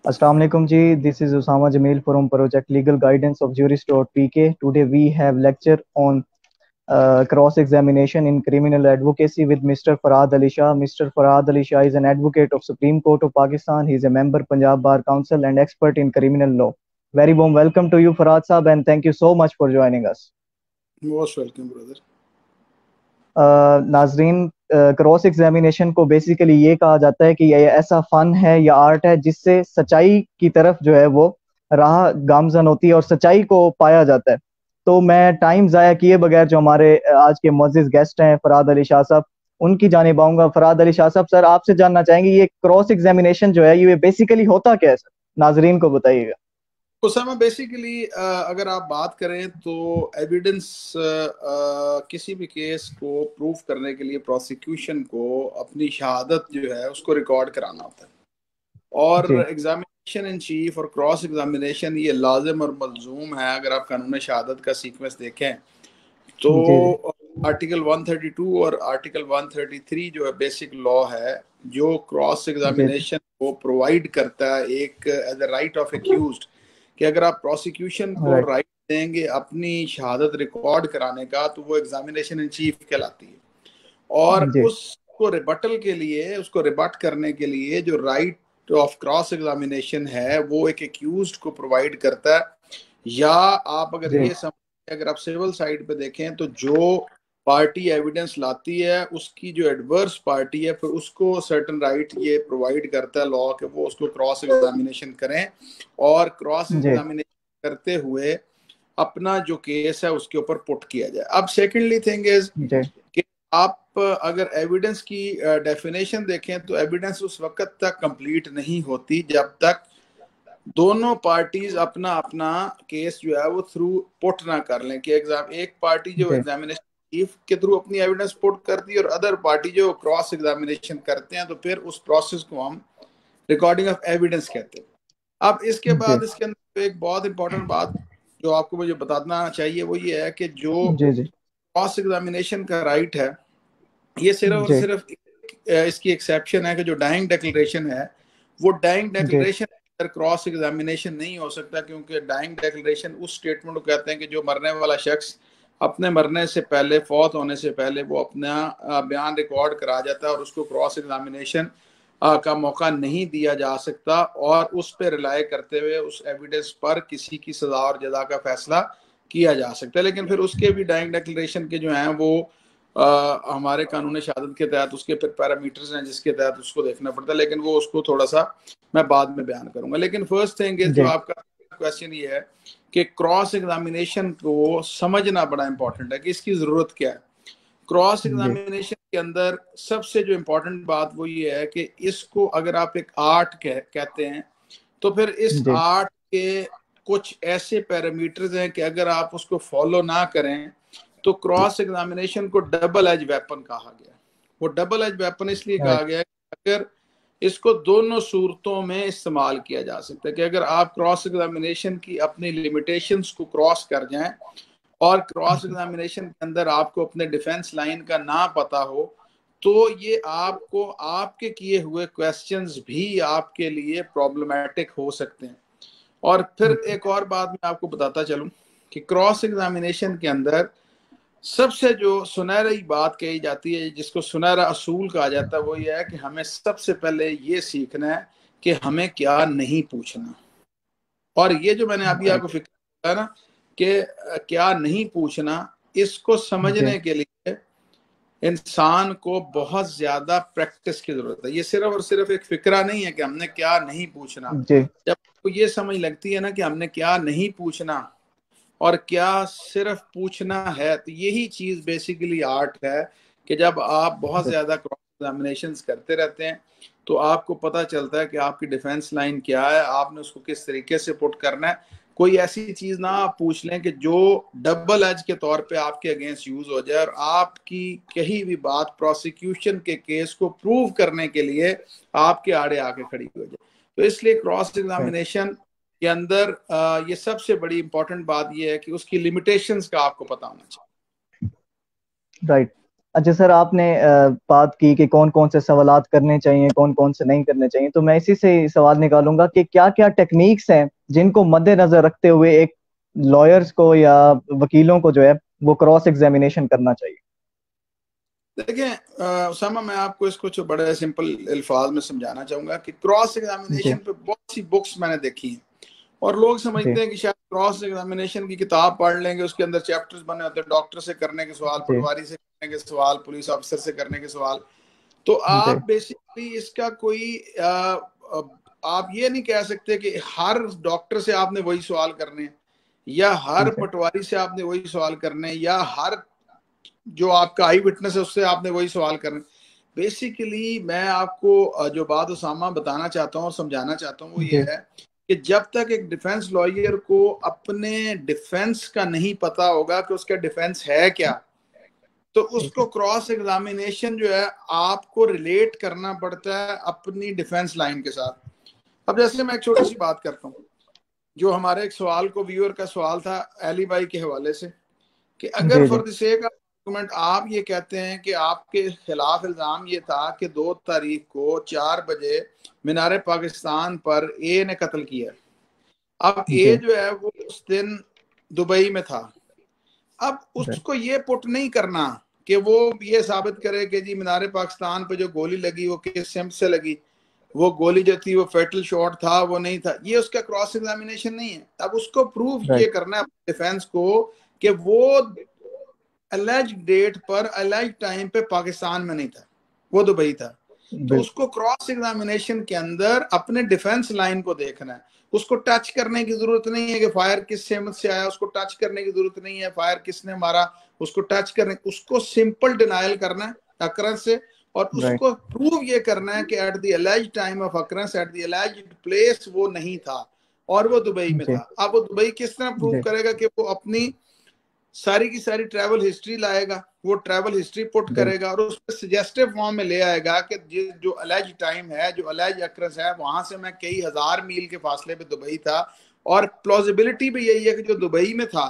Assalamu alaikum ji. This is Usama Jamil from Project Legal Guidance of Jurist.pk. Today we have lecture on cross-examination in criminal advocacy with Mr. Farhad Ali Shah. Mr. Farhad Ali Shah is an advocate of Supreme Court of Pakistan. He is a member Punjab Bar Council and expert in criminal law. Very warm welcome to you, Farhad Saab, and thank you so much for joining us. Most welcome, brother. नाजरीन, cross examination को basically ये कहा जाता है कि ये ऐसा fun है या आर्ट है जिससे सच्चाई की तरफ जो है वो राह गामजन होती है और सच्चाई को पाया जाता है। तो मैं टाइम ज़ाया किए बगैर जो हमारे आज के मुअज़्ज़िज़ गेस्ट हैं फरहाद अली शाह साहब, उनकी जानिब आऊँगा। फरहाद अली शाह साहब, सर आपसे जानना चाहेंगे ये क्रॉस एग्जामिनेशन जो है ये बेसिकली होता क्या है सर? नाजरीन को बताइएगा। उसामा, बेसिकली अगर आप बात करें तो एविडेंस किसी भी केस को प्रूव करने के लिए प्रोसिक्यूशन को अपनी शहादत जो है उसको रिकॉर्ड कराना होता है। और एग्जामिनेशन इन चीफ और क्रॉस एग्जामिनेशन ये लाजिम और मलजूम है। अगर आप कानून शहादत का सीक्वेंस देखें तो आर्टिकल 132 और आर्टिकल 133 जो है बेसिक लॉ है जो क्रॉस एग्जामिनेशन को प्रोवाइड करता है एक as a right of accused कि अगर आप प्रोसिक्यूशन को राइट देंगे अपनी शहादत रिकॉर्ड कराने का तो वो एग्जामिनेशन इन चीफ कहलाती है। और उसको रिबटल के लिए, उसको रिबट करने के लिए जो राइट ऑफ क्रॉस एग्जामिनेशन है वो एक एक्यूज्ड को प्रोवाइड करता है। या आप अगर ये समझ, अगर आप सिविल साइड पे देखें तो जो पार्टी एविडेंस लाती है उसकी जो एडवर्स पार्टी है फिर उसको सर्टेन राइट ये प्रोवाइड करता है लॉ कि वो उसको क्रॉस एग्जामिनेशन करें और क्रॉस एग्जामिनेशन करते हुए अपना जो केस है उसके ऊपर पुट किया जाए। अब सेकेंडली थिंग इज कि आप अगर एविडेंस की डेफिनेशन देखें तो एविडेंस उस वक्त तक कंप्लीट नहीं होती जब तक दोनों पार्टीज अपना अपना केस जो है वो थ्रू पुट ना कर लें कि एक पार्टी जो एग्जामिनेशन चीफ के थ्रू अपनी एविडेंस पुट करती है और अदर पार्टी जो क्रॉस एग्जामिनेशन करते हैं, तो फिर उस प्रोसेस को हम रिकॉर्डिंग ऑफ एविडेंस कहते हैं। अब इसके बाद इसके अंदर एक बहुत इंपॉर्टेंट बात जो आपको मुझे बताना चाहिए वो ये है कि जो क्रॉस एग्जामिनेशन का राइट है ये सिर्फ और सिर्फ इसकी एक्सेप्शन है कि जो डाइंग डिक्लेरेशन है वो डाइंग डिक्लेरेशन क्रॉस एग्जामिनेशन नहीं हो सकता, क्योंकि डाइंग डिक्लेरेशन उस स्टेटमेंट को कहते हैं कि जो मरने वाला शख्स अपने मरने से पहले, फौत होने से पहले वो अपना बयान रिकॉर्ड करा जाता है और उसको क्रॉस एग्जामिनेशन का मौका नहीं दिया जा सकता और उस पर रिलाय करते हुए उस एविडेंस पर किसी की सजा और जजा का फैसला किया जा सकता है। लेकिन फिर उसके भी डाइंग डिक्लेरेशन के जो हैं वो हमारे कानून शहादत के तहत उसके फिर पैरामीटर्स हैं जिसके तहत उसको देखना पड़ता है, लेकिन वो उसको थोड़ा सा मैं बाद में बयान करूंगा। लेकिन फर्स्ट थिंग इज जो आपका क्वेश्चन ये है कि क्रॉस एग्जामिनेशन को समझना बड़ा इंपॉर्टेंट है कि इसकी जरूरत क्या है। क्रॉस एग्जामिनेशन के अंदर सबसे जो इम्पोर्टेंट बात वो ये है कि इसको अगर आप एक आर्ट कहते हैं तो फिर इस आर्ट के कुछ ऐसे पैरामीटर्स हैं कि अगर आप उसको फॉलो ना करें तो क्रॉस एग्जामिनेशन को डबल एज वेपन कहा गया। वो डबल एज वेपन इसलिए कहा गया कि अगर इसको दोनों सूरतों में इस्तेमाल किया जा सकता है कि अगर आप क्रॉस एग्जामिनेशन की अपनी लिमिटेशंस को क्रॉस कर जाएं और क्रॉस एग्जामिनेशन के अंदर आपको अपने डिफेंस लाइन का ना पता हो तो ये आपको आपके किए हुए क्वेश्चंस भी आपके लिए प्रॉब्लमैटिक हो सकते हैं। और फिर एक और बात मैं आपको बताता चलूं कि क्रॉस एग्जामिनेशन के अंदर सबसे जो सुनहरी बात कही जाती है, जिसको सुनहरा असूल कहा जाता है, वो ये है कि हमें सबसे पहले ये सीखना है कि हमें क्या नहीं पूछना। और ये जो मैंने अभी आपको फिक्र किया ना कि क्या नहीं पूछना, इसको समझने के लिए इंसान को बहुत ज्यादा प्रैक्टिस की जरूरत है। ये सिर्फ और सिर्फ एक फिक्रा नहीं है कि हमने क्या नहीं पूछना। जब आपको ये समझ लगती है ना कि हमने क्या नहीं पूछना और क्या सिर्फ पूछना है, तो यही चीज बेसिकली आर्ट है कि जब आप बहुत ज्यादा क्रॉस एग्जामिनेशंस करते रहते हैं तो आपको पता चलता है कि आपकी डिफेंस लाइन क्या है, आपने उसको किस तरीके से पुट करना है। कोई ऐसी चीज ना आप पूछ लें कि जो डबल एज के तौर पे आपके अगेंस्ट यूज हो जाए और आपकी कहीं भी बात प्रोसिक्यूशन के केस को प्रूव करने के लिए आपके आड़े आके खड़ी हो जाए। तो इसलिए क्रॉस एग्जामिनेशन के अंदर ये सबसे बड़ी इंपॉर्टेंट बात ये है कि उसकी लिमिटेशंस का आपको पता होना चाहिए। राइट। अच्छा सर, आपने बात की कि कौन कौन से सवालात करने चाहिए, कौन कौन से नहीं करने चाहिए, तो मैं इसी से सवाल निकालूंगा कि क्या क्या टेक्निक्स हैं जिनको मद्देनजर रखते हुए एक लॉयर्स को या वकीलों को जो है वो क्रॉस एग्जामिनेशन करना चाहिए। देखिए उसामा, मैं आपको इसको जो बड़े सिंपल अल्फाज में समझाना चाहूंगा कि क्रॉस जी एग्जामिनेशन पे बहुत सी बुक्स मैंने देखी हैं, और लोग जी समझते हैं कि शायद क्रॉस एग्जामिनेशन की किताब पढ़ लेंगे, उसके अंदर चैप्टर्स बने होते हैं, डॉक्टर से करने के सवाल, जी पटवारी से करने के सवाल, पुलिस ऑफिसर से करने के सवाल। तो जी आप बेसिकली इसका कोई आप ये नहीं कह सकते कि हर डॉक्टर से आपने वही सवाल करने हैं, या हर जी पटवारी से आपने वही सवाल करने हैं, या हर जो आपका आई विटनेस है उससे आपने वही सवाल करने। बेसिकली मैं आपको जो बात उसामा बताना चाहता हूँ और समझाना चाहता हूँ वो ये जी है कि जब तक एक डिफेंस लॉयर को अपने डिफेंस का नहीं पता होगा कि उसका डिफेंस है क्या, तो ठीक उसको है। क्रॉस एग्जामिनेशन जो है आपको रिलेट करना पड़ता है अपनी डिफेंस लाइन के साथ। अब जैसे मैं एक छोटी सी बात करता हूँ, जो हमारे एक सवाल को व्यूअर का सवाल था एली भाई के हवाले से, कि अगर जी जी for the sake of argument आप ये कहते हैं कि आपके खिलाफ इल्जाम ये था कि 2 तारीख को 4 बजे मीनार पाकिस्तान पर ए ने कत्ल किया। अब ए जी जो है वो उस दिन दुबई में था। अब जी उसको ये पुट नहीं करना कि वो ये साबित करे कि जी मीनार पाकिस्तान पे जो गोली लगी वो किस सिम से लगी, वो गोली जो थी वो फेटल शॉट था, वो नहीं था। ये उसका क्रॉस एग्जामिनेशन नहीं है। अब उसको प्रूव ये राइट करना है डिफेंस को कि वो अलेज डेट पर अलेज टाइम पे पाकिस्तान में नहीं था, वो दुबई था। तो बिल्कुल। उसको क्रॉस एग्जामिनेशन के अंदर अपने डिफेंस लाइन को देखना है। उसको टच करने की जरूरत नहीं है कि फायर किस सेमत से आया, उसको टच करने की जरूरत नहीं है फायर किसने मारा, उसको टच करने, उसको सिंपल डिनायल करना है अकरेंस से। और राइट उसको प्रूव ये करना है कि at the allege time of occurrence at the allege place वो नहीं था और वो दुबई में जी था। अब वो दुबई किस तरह प्रूव जी करेगा कि वो अपनी सारी की सारी ट्रैवल हिस्ट्री लाएगा, वो ट्रैवल हिस्ट्री पुट बिल्कुल। करेगा और उसको सजेस्टिव फॉर्म में ले आएगा कि जो अलेज टाइम है, जो अलेज अक्रस है, वहां से मैं कई हजार मील के फासले पे दुबई था। और प्लॉजिबिलिटी भी यही है कि जो दुबई में था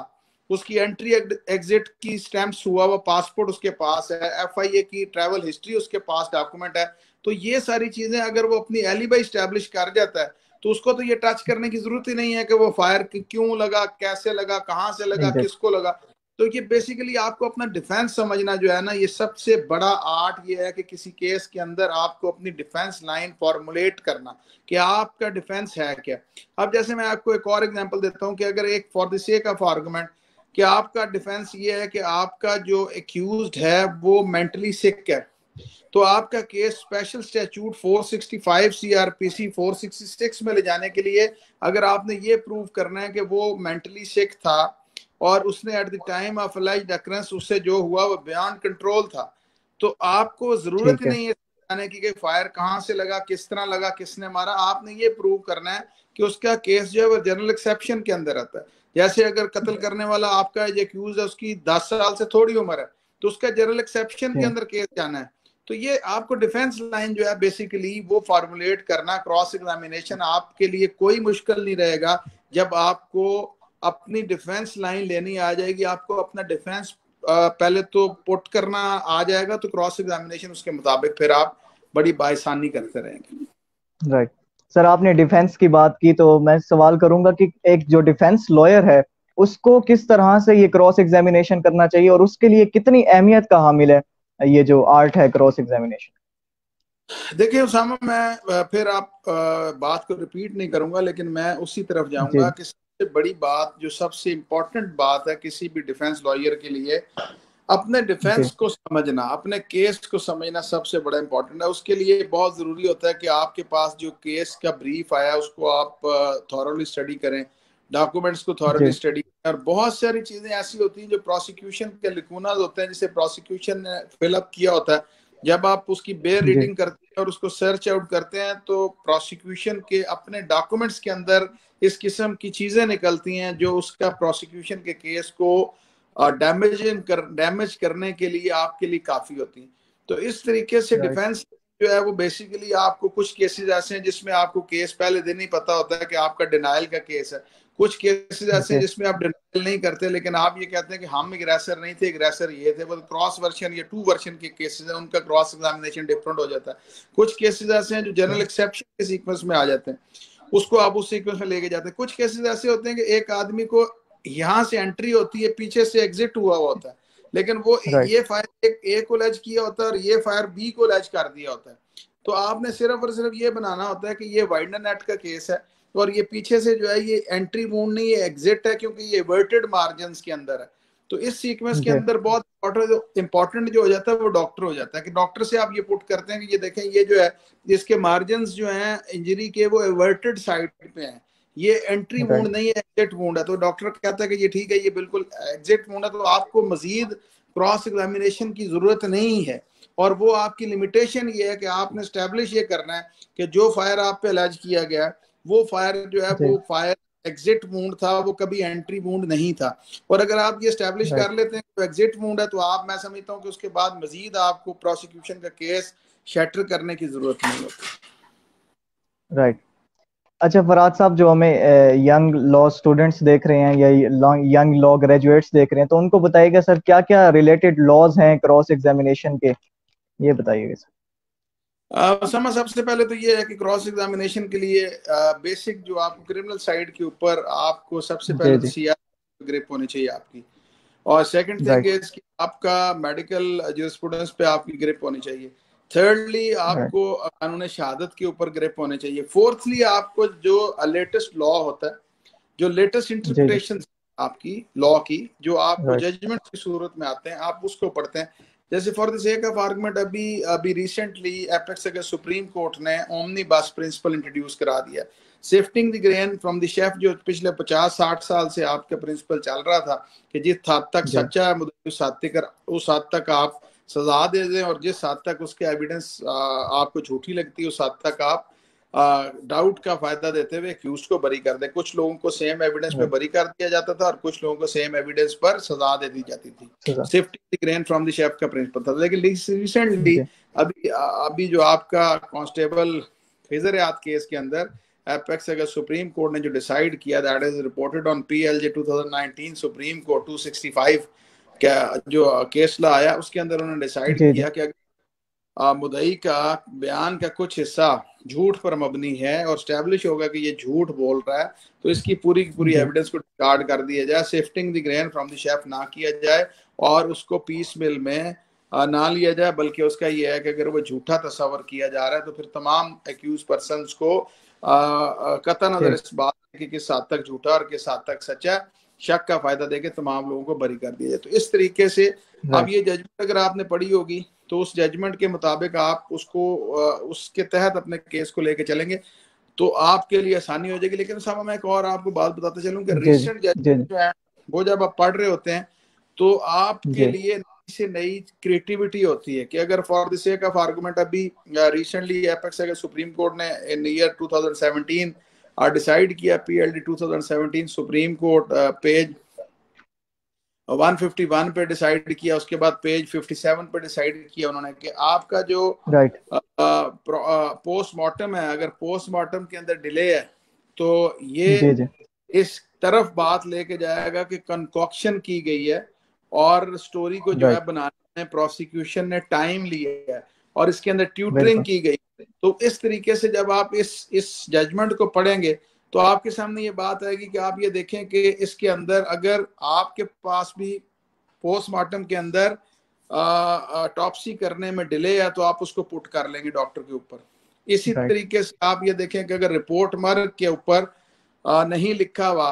उसकी एंट्री एग्जिट की स्टैंप्स हुआ वो पासपोर्ट उसके पास है, एफआईए की ट्रैवल हिस्ट्री उसके पास डॉक्यूमेंट है। तो ये सारी चीजें अगर वो अपनी एलिबाई स्टैब्लिश कर जाता है तो उसको तो ये टच करने की जरूरत ही नहीं है कि वो फायर क्यों लगा, कैसे लगा, कहाँ से लगा, जी किसको लगा। तो ये बेसिकली आपको अपना डिफेंस समझना जो है ना, ये सबसे बड़ा आर्ट ये है कि किसी केस के अंदर आपको अपनी डिफेंस लाइन फॉर्मुलेट करना कि आपका डिफेंस है क्या। अब जैसे मैं आपको एक और एग्जांपल देता हूं कि अगर एक for the sake of argument कि आपका डिफेंस ये है कि आपका जो एक्यूज्ड है वो मेंटली सिक है, तो आपका केस स्पेशल स्टैट्यूट 465 सीआरपीसी 466 में ले जाने के लिए अगर आपने ये प्रूव करना है कि वो मेंटली सिक था और उसने at the time of alleged occurrence उससे जो हुआ वो बियॉन्ड कंट्रोल था, तो आपको जरूरत ठीक ही है। नहीं है जाने की फायर कहाँ से लगा, किस तरह लगा, किसने मारा। आपने ये प्रूव करना है कि उसका केस जो है वो जनरल एक्सेप्शन के अंदर आता है। जैसे अगर कत्ल करने वाला आपका जो एक्यूज है उसकी 10 साल से थोड़ी उम्र है, तो उसका जनरल एक्सेप्शन के जी अंदर केस जाना है। तो ये आपको डिफेंस लाइन जो है बेसिकली वो फॉर्मुलेट करना, क्रॉस एग्जामिनेशन आपके लिए कोई मुश्किल नहीं रहेगा। जब आपको अपनी डिफेंस लाइन लेनी आ जाएगी, आपको अपना डिफेंस पहले तो पुट करना आ जाएगा, तो क्रॉस एग्जामिनेशन उसके मुताबिक फिर आप बड़ी बासानी करते रहेंगे। राइट। सर, आपने डिफेंस की बात की तो मैं सवाल करूंगा कि एक जो डिफेंस लॉयर है उसको किस तरह से ये क्रॉस एग्जामिनेशन करना चाहिए और उसके लिए कितनी अहमियत का हामिल है ये जो आर्ट है क्रॉस एग्जामिनेशन। देखिए उसामा, मैं फिर आप बात को रिपीट नहीं करूंगा, लेकिन मैं उसी तरफ जी जाऊंगा कि सबसे बड़ी बात, जो सबसे इंपॉर्टेंट बात है किसी भी डिफेंस लॉयर के लिए, अपने जी डिफेंस को समझना, अपने केस को समझना सबसे बड़ा इंपॉर्टेंट है। उसके लिए बहुत जरूरी होता है कि आपके पास जो केस का ब्रीफ आया उसको आप थॉरोली स्टडी करें, डॉक्यूमेंट्स को थॉरोली जी स्टडी करें। और बहुत सारी चीजें ऐसी होती हैं जो प्रोसिक्यूशन के लिकुनाज होते हैं जिसे प्रोसिक्यूशन ने फिलअप किया होता है, जब आप उसकी बेयर जी रीडिंग करते हैं और उसको सर्च आउट करते हैं तो प्रोसिक्यूशन के अपने डॉक्यूमेंट्स के अंदर इस किस्म की चीजें निकलती हैं जो उसका प्रोसिक्यूशन के केस को डैमेज करने के लिए आपके लिए काफी होती हैं। तो इस तरीके से राइट डिफेंस जो है वो बेसिकली आपको कुछ केसेस ऐसे हैं जिसमें आपको केस पहले दिन ही पता होता है कि आपका डिनाइल का केस है, कुछ केसेस ऐसे हैं जी जिसमें आप डिनाइल नहीं करते, लेकिन आप ये कहते हैं कि हम एग्रेसर नहीं थे, एग्रेसर ये थे। वो क्रॉस वर्जन या टू वर्जन के केसेस हैं, उनका क्रॉस एग्जामिनेशन डिफरेंट हो जाता है। कुछ केसेस ऐसे हैं जो जनरल एक्सेप्शन के सीक्वेंस में आ जाते हैं, उसको आप उस सीक्वेंस में लेके जाते हैं। कुछ केसेस ऐसे होते हैं कि एक आदमी को यहाँ से एंट्री होती है, पीछे से एग्जिट हुआ होता है, लेकिन वो राइट ये फायर एक ए को लैच किया होता है और ये फायर बी को लैच कर दिया होता है। तो आपने सिर्फ और सिर्फ ये बनाना होता है कि ये वाइडर नेट का केस है और ये पीछे से जो है ये एंट्री वूंड नहीं, ये एग्जिट है, क्योंकि ये वर्टेड मार्जिन के अंदर है। तो इस सीक्वेंस के जी अंदर बहुत इंपॉर्टेंट जो हो जाता है वो डॉक्टर हो जाता है, कि डॉक्टर से आप ये पुट करते हैं कि ये देखें ये जो है इसके मार्जिन जो हैं इंजरी के वो एवर्टेड साइड पे हैं, ये एंट्री वूंड राइट नहीं है, एग्जिट वूंड है। तो डॉक्टर कहता है कि ये ठीक है, ये बिल्कुल एग्जिट वूंड है, तो आपको मजीद क्रॉस एग्जामिनेशन की जरूरत नहीं है। और वो आपकी लिमिटेशन ये है कि आपने स्टैब्लिश ये करना है कि जो फायर आप पे अलाज किया गया वो फायर जो है जी वो फायर एग्जिट वूंड था, वो कभी एंट्री वूंड नहीं था। और अगर आप ये स्टैब्लिश राइट कर लेते हैं तो एग्जिट वूंड है, तो आप, मैं समझता हूँ कि उसके बाद मजीद आपको प्रोसिक्यूशन का केस शटर करने की जरूरत नहीं होती। राइट। अच्छा फरहाद साहब, जो हमें यंग लॉ स्टूडेंट्स देख रहे हैं या यंग लॉ ग्रेजुएट्स देख रहे हैं, तो उनको बताइएगा सर क्या क्या रिलेटेड लॉज हैं क्रॉस एग्जामिनेशन के, ये बताइएगा सर। समझ, सबसे पहले तो ये है कि क्रॉस एग्जामिनेशन के लिए बेसिक जो आपको क्रिमिनल साइड के ऊपर आपको सबसे जी पहले तो जी सीआर ग्रिप होनी चाहिए आपकी। और सेकंड थिंग राइट इज कि आपका मेडिकल जूरिस्प्रूडेंस पे आपकी ग्रिप होनी चाहिए। थर्डली राइट आपको कानून शहादत के ऊपर ग्रिप होने चाहिए। फोर्थली आपको जो लेटेस्ट लॉ होता है, जो लेटेस्ट जी जी इंटरप्रिटेशन आपकी लॉ की, जो आपको राइट जजमेंट की सूरत में आते हैं, आप उसको पढ़ते हैं। जैसे for the sake of argument अभी अभी रिसेंटली एपेक्स के सुप्रीम कोर्ट ने ओमनी बस प्रिंसिपल इंट्रोड्यूस करा दिया, shifting the grain from the chef, जो पिछले 50-60 साल से आपका प्रिंसिपल चल रहा था कि जिस हद तक जी सच्चा है उस हद तक आप सजा दे दें, और जिस हद तक उसके एविडेंस आपको झूठी लगती है उस हद तक आप डाउट का फायदा देते हुए एक्यूज को बरी कर दे। कुछ लोगों को सेम एविडेंस पे राइट बरी कर दिया जाता था और कुछ लोगों को सेम एविडेंस पर सजा दे दी जाती थी। सजा safety grain from the chef का प्रिंसिपल था। लेकिन रिसेंटली जी अभी अभी जो आपका कांस्टेबल खिजर याद केस के अंदर एपेक्स अगर सुप्रीम कोर्ट ने जो डिसाइड किया, that is reported on PLJ 2019 supreme court 265 का जो केस ला आया, उसके अंदर उन्होंने डिसाइड जी जी किया कि मुदई का बयान का कुछ हिस्सा झूठ पर मबनी है और स्टैब्लिश होगा कि ये झूठ बोल रहा है, तो इसकी पूरी की पूरी जी एविडेंस को डिस्कार्ड कर दिया जाए, shifting the grain from the chef ना किया जाए और उसको पीस मिल में ना लिया जाए। बल्कि उसका ये है कि अगर वो झूठा तस्वर किया जा रहा है तो फिर तमाम एक्यूज पर्सन को कतई नजर जी इस बात कि किस हद तक झूठा और किस हद तक सच्चा, शक का फायदा देके तमाम लोगों को बरी कर दिया जाए। तो इस तरीके से अब राइट ये जजमेंट अगर आपने पढ़ी होगी तो उस जजमेंट के मुताबिक आप उसको उसके तहत अपने केस को लेके चलेंगे तो आपके लिए आसानी हो जाएगी। लेकिन साहब मैं एक और आपको बात बताते चलूं कि जी जी रिसेंट जी जजमेंट जो है वो जब आप पढ़ रहे होते हैं तो आपके जी लिए नई से नई क्रिएटिविटी होती है कि अगर for the sake of argument अभी रिसेंटली एपेक्स अगर सुप्रीम कोर्ट ने इन ईयर 2017 डिसाइड किया, पीएलडी 2017 सुप्रीम कोर्ट पेज 151 पे डिसाइड किया, उसके बाद पेज 57 पे डिसाइड किया उन्होंने कि आपका जो राइट पोस्टमार्टम है, अगर पोस्टमार्टम के अंदर डिले है तो ये जी जी इस तरफ बात लेके जाएगा कि कंकॉक्शन की गई है और स्टोरी को जो है राइट बनाने में प्रोसिक्यूशन ने टाइम लिया है और इसके अंदर ट्यूटरिंग बिल्कुल की गई। तो इस तरीके से जब आप इस जजमेंट को पढ़ेंगे तो आपके सामने ये बात आएगी कि आप ये देखें कि इसके अंदर अगर आपके पास भी पोस्टमार्टम के अंदर टॉप्सी करने में डिले है तो आप उसको पुट कर लेंगे डॉक्टर के ऊपर। इसी राइट तरीके से आप ये देखें कि अगर रिपोर्ट मर्ग के ऊपर नहीं लिखा हुआ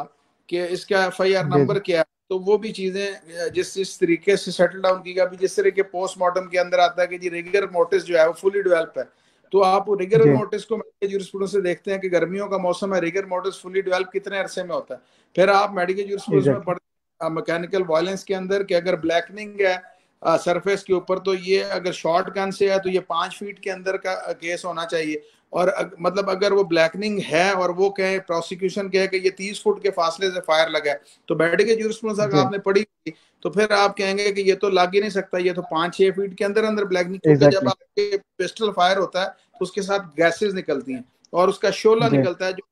कि इसका एफआईआर जी नंबर जी क्या है, तो वो भी चीजें जिस तरीके से सेटल डाउन की गई, जिस तरह के पोस्टमार्टम के अंदर आता है कि जी रिगर मोटिस जो है वो फुली डेवलप है, तो आप रिगर जी मोटिस को मेडिकल ज्यूरिस्प्रूडेंस से देखते हैं कि गर्मियों का मौसम है, रिगर मोटिस फुली डेवलप कितने अरसे में होता है। फिर आप मेडिकल ज्यूरिस्प्रूडेंस में एग्जैक्टली पढ़ते मैकेनिकल वायलेंस के अंदर कि अगर ब्लैकनिंग है सरफेस के ऊपर तो ये अगर शॉर्ट गन से है तो ये 5 फीट के अंदर का केस होना चाहिए। और मतलब अगर वो ब्लैकनिंग है और वो कहे प्रोसिक्यूशन कहे कि ये 30 फुट के फासले से फायर लगा है, तो मेडिकल ज्यूरिस्प्रूडेंस अगर जी आपने पढ़ी तो फिर आप कहेंगे कि ये तो लग ही नहीं सकता, ये तो 5-6 फीट के अंदर अंदर ब्लैकनिंग, क्योंकि जब एग्जैक्टली आपके पिस्टल फायर होता है तो उसके साथ गैसेस निकलती हैं और उसका शोला जी निकलता है जो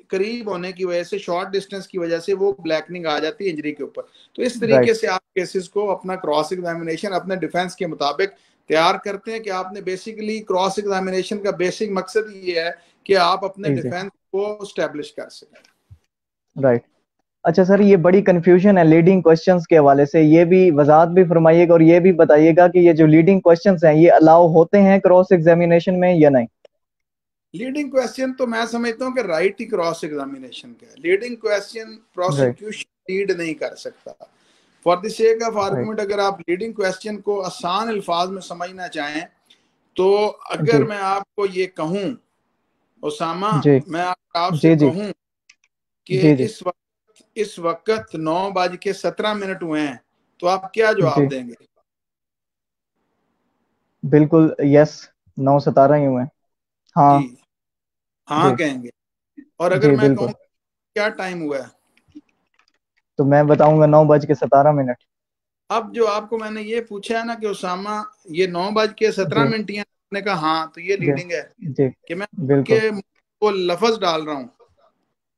करीब होने की वजह से, शॉर्ट डिस्टेंस की वजह से वो ब्लैकनिंग आ जाती है इंजरी के ऊपर। तो इस तरीके राइट से आप केसेस को अपना क्रॉस एग्जामिनेशन अपने डिफेंस के मुताबिक तैयार करते हैं कि आपने बेसिकली क्रॉस एग्जामिनेशन का बेसिक मकसद ये है कि आप अपने जी जी डिफेंस को स्टैब्लिश कर सकें। राइट। अच्छा सर, ये बड़ी कंफ्यूजन है लीडिंग क्वेश्चंस के हवाले से, ये भी वजाहत भी फरमाइएगा और ये भी बताइएगा कि ये जो लीडिंग क्वेश्चंस हैं ये अलाउ होते हैं क्रॉस एग्जामिनेशन में या नहीं? लीडिंग क्वेश्चन तो मैं समझता हूँ कि राइट ही क्रॉस एग्जामिनेशन का है। Leading question right prosecution lead नहीं कर सकता। For the sake of right. Argument अगर आप लीडिंग क्वेश्चन को आसान अल्फाज में समझना चाहें तो अगर जी मैं आपको ये कहूं, उसामा, जी मैं आपसे जी जी कहूं कि जी जी इस वक्त 9:17 हुए हैं, तो आप क्या जवाब जी देंगे? बिल्कुल यस, 9 17 ही हुए हैं। हाँ। जी, हाँ जी कहेंगे। और अगर जी मैं कहूँ बिल्कुल। क्या टाइम हुआ है? तो मैं बताऊंगा 9:17। अब जो आपको मैंने ये पूछा है ना कि उसामा ये 9:17 जी ही है, आपने कहा हाँ, तो ये जी लीडिंग है जी कि मैं बिल्कुल। आपके मुंह को लफ्ज डाल रहा हूँ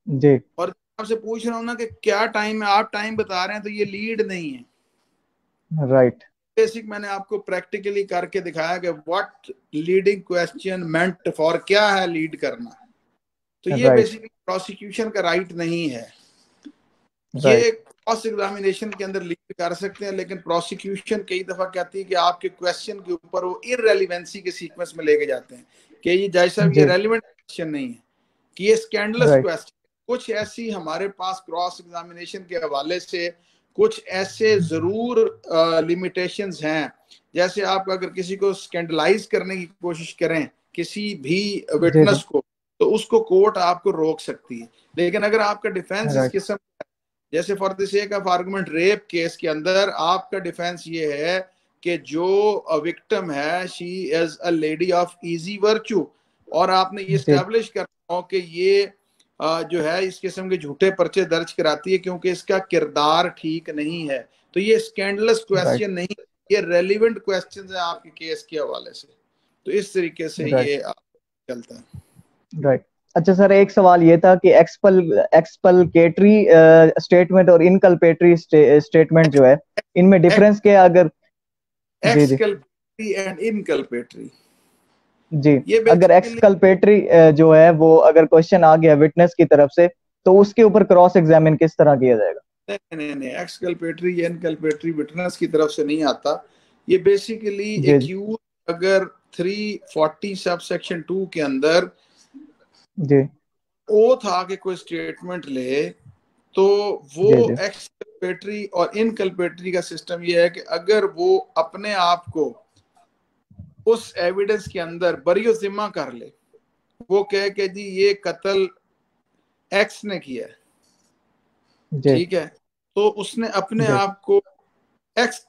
जी और आपसे पूछ रहा हूँ ना कि क्या टाइम है, आप टाइम बता रहे हैं, तो ये लीड नहीं है। राइट बेसिक मैंने आपको प्रैक्टिकली करके दिखाया कि what leading question meant for, क्या है लीड करना। तो ये राइट बेसिकली प्रोसिक्यूशन का राइट नहीं है। ये राइट क्रॉस एग्जामिनेशन के अंदर लीड कर सकते हैं, लेकिन प्रोसिक्यूशन कई दफा कहती है कि आपके क्वेश्चन के ऊपर वो इररेलेवेंसी के सीक्वेंस में लेके जाते हैं कि ये जज साहब ये जी रेलिवेंट क्वेश्चन नहीं है, कि ये स्कैंडलस राइट क्वेश्चन। कुछ ऐसी हमारे पास क्रॉस एग्जामिनेशन के हवाले से कुछ ऐसे जरूर लिमिटेशंस हैं, जैसे आप अगर किसी को स्कैंडलाइज करने की कोशिश करें किसी भी जी जी विटनेस को, तो उसको कोर्ट आपको रोक सकती है। लेकिन अगर आपका डिफेंस इस राइट किस्म, जैसे for the sake of argument rape case के अंदर आपका डिफेंस ये है कि जो विक्टिम है she is a lady of easy virtue, और आपने ये जी स्टैब्लिश करना हो कि ये जो है इस किस्म के झूठे पर्चे दर्ज कराती है क्योंकि इसका किरदार ठीक नहीं है। तो ये स्कैंडलस राइट क्वेश्चन नहीं, ये रेलिवेंट क्वेश्चन है आपके केस के हवाले से। तो इस तरीके से राइट ये चलता है। राइट। अच्छा सर, एक सवाल ये था कि एक्सपलकेटरी स्टेटमेंट और इनकल्पेटरी स्टेटमेंट जो है, इनमें डिफरेंस क्या है अगर? जी जी एक्सकल्पेटरी एंड इनकल्पेटरी, जी। ये अगर बेसिकली, एक्सकल्पेटरी जो है वो अगर क्वेश्चन आ गया विटनेस की तरफ से, तो उसके ऊपर क्रॉस एग्जामिन किस तरह किया जाएगा? नहीं नहीं नहीं, एक्सकल्पेटरी या इनकल्पेटरी विटनेस की तरफ से नहीं आता। ये बेसिकली जी जी एक्यूज अगर 340 सब सेक्शन 2 के अंदर जी ओथ आके कोई स्टेटमेंट ले, तो वो जी जी एक्सकल्पेटरी और इनकल्पेटरी का सिस्टम ये है कि अगर वो अपने आप को उस एविडेंस के अंदर बरी जिम्मा कर ले, वो कहे कि जी ये कत्ल एक्स ने किया है, जी ठीक है, तो उसने अपने जी आप को एक्स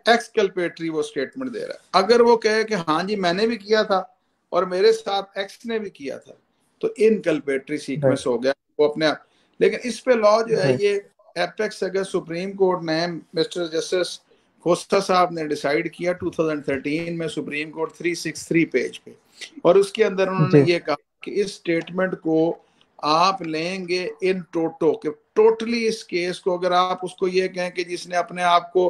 एक्सकल्पेटरी वो स्टेटमेंट दे रहा है। अगर वो कहे कि हाँ जी मैंने भी किया था और मेरे साथ एक्स ने भी किया था, तो इनकल्पेटरी राइट सीक्वेंस हो गया वो अपने आप। लेकिन इस पे लॉ जो है राइट ये एपेक्स अगर सुप्रीम कोर्ट ने, मिस्टर जस्टिस खोस्ता साहब ने डिसाइड किया 2013 में सुप्रीम कोर्ट 363 पेज पे, और उसके अंदर उन्होंने जी ये कहा कि इस स्टेटमेंट को आप लेंगे इन टोटो, कि टोटली इस केस को अगर आप उसको ये कहें कि जिसने अपने आप को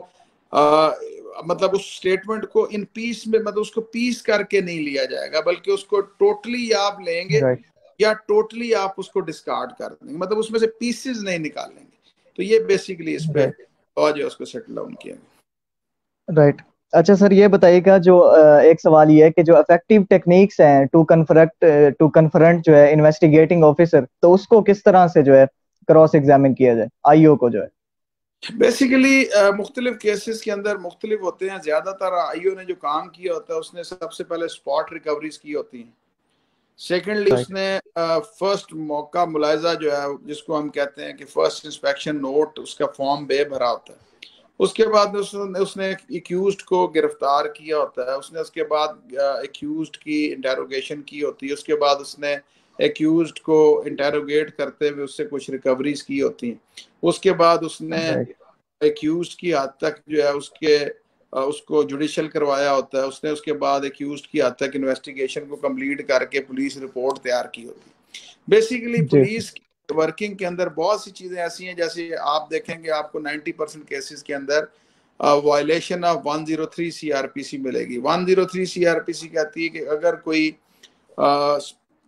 मतलब उस स्टेटमेंट को इन पीस में, मतलब उसको पीस करके नहीं लिया जाएगा, बल्कि उसको टोटली आप लेंगे राइट या टोटली आप उसको डिस्कार्ड कर देंगे, मतलब उसमें से पीसेस नहीं निकालेंगे। तो ये बेसिकली इस पे राइट और जो उसको सेटल डाउन किया गया। राइट। अच्छा सर, ये बताइएगा जो एक सवाल ये है कि जो इफेक्टिव टेक्निक्स हैं टू कन्फ्रंट जो है इन्वेस्टिगेटिंग ऑफिसर, तो उसको किस तरह से जो है क्रॉस एग्जामिन किया जाए आईओ को जो है? बेसिकली मुख्तलिफ केसेस के अंदर मुख्तलिफ होते हैं। ज्यादातर आईओ ने जो काम किया होता है उसने सबसे पहले स्पॉट रिकवरीज की होती हैं। सेकेंडली राइट उसने फर्स्ट मौका मुलायजा जो है जिसको हम कहते हैं कि फर्स्ट इंस्पेक्शन नोट, उसका फॉर्म बे भरा होता है। उसके बाद उसने एक्यूज्ड को गिरफ्तार किया होता है। उसने उसके बाद एक्यूज्ड की इंटेरोगेशन की होती है। उसके बाद उसने एक्यूज्ड को इंटेरोगेट करते हुए उससे कुछ रिकवरीज की होती हैं। उसके बाद उसने राइट एक्यूज्ड की हद तक जो है उसको जुडिशियल करवाया होता है। उसने उसके बाद एक्यूज्ड की हद तक इन्वेस्टिगेशन को कंप्लीट करके पुलिस रिपोर्ट तैयार की होती है। बेसिकली जी पुलिस की वर्किंग के अंदर बहुत सी चीजें ऐसी हैं, जैसे आप देखेंगे आपको 90% केसेस के अंदर वायलेशन ऑफ 103 सीआरपीसी मिलेगी। 103 सीआरपीसी कहती है कि अगर कोई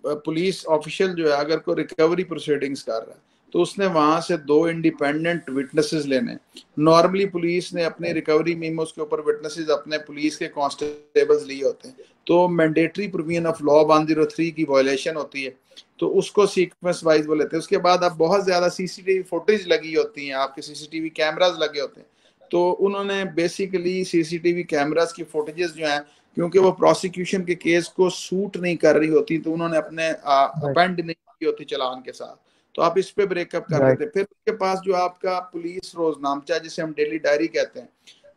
पुलिस ऑफिशियल जो है अगर कोई रिकवरी प्रोसीडिंग्स कर रहा है तो उसने वहां से 2 इंडिपेंडेंट विटनेसेस लेने। नॉर्मली पुलिस ने अपनी रिकवरी मीमोस के ऊपर विटनेसेस अपने पुलिस के कांस्टेबल्स लिए होते हैं, तो मैंडेटरी प्रोविजन ऑफ लॉ 103 की वायलेशन होती है, तो उसको सीक्वेंस वाइज वो लेते हैं। उसके बाद अब बहुत ज्यादा सीसीटीवी फुटेज लगी होती है, आपके सीसीटीवी कैमरास लगे होते हैं, तो उन्होंने बेसिकली सीसीटीवी कैमरास की फुटेजेस जो हैं, क्योंकि वो प्रोसिक्यूशन के केस को सूट नहीं कर रही होती, तो उन्होंने अपने राइट अपेंड नहीं की होती चालान के साथ, तो आप इस पे ब्रेकअप कर राइट लेते हैं। फिर उसके पास जो आपका पुलिस रोजनामचा जिसे हम डेली डायरी कहते हैं,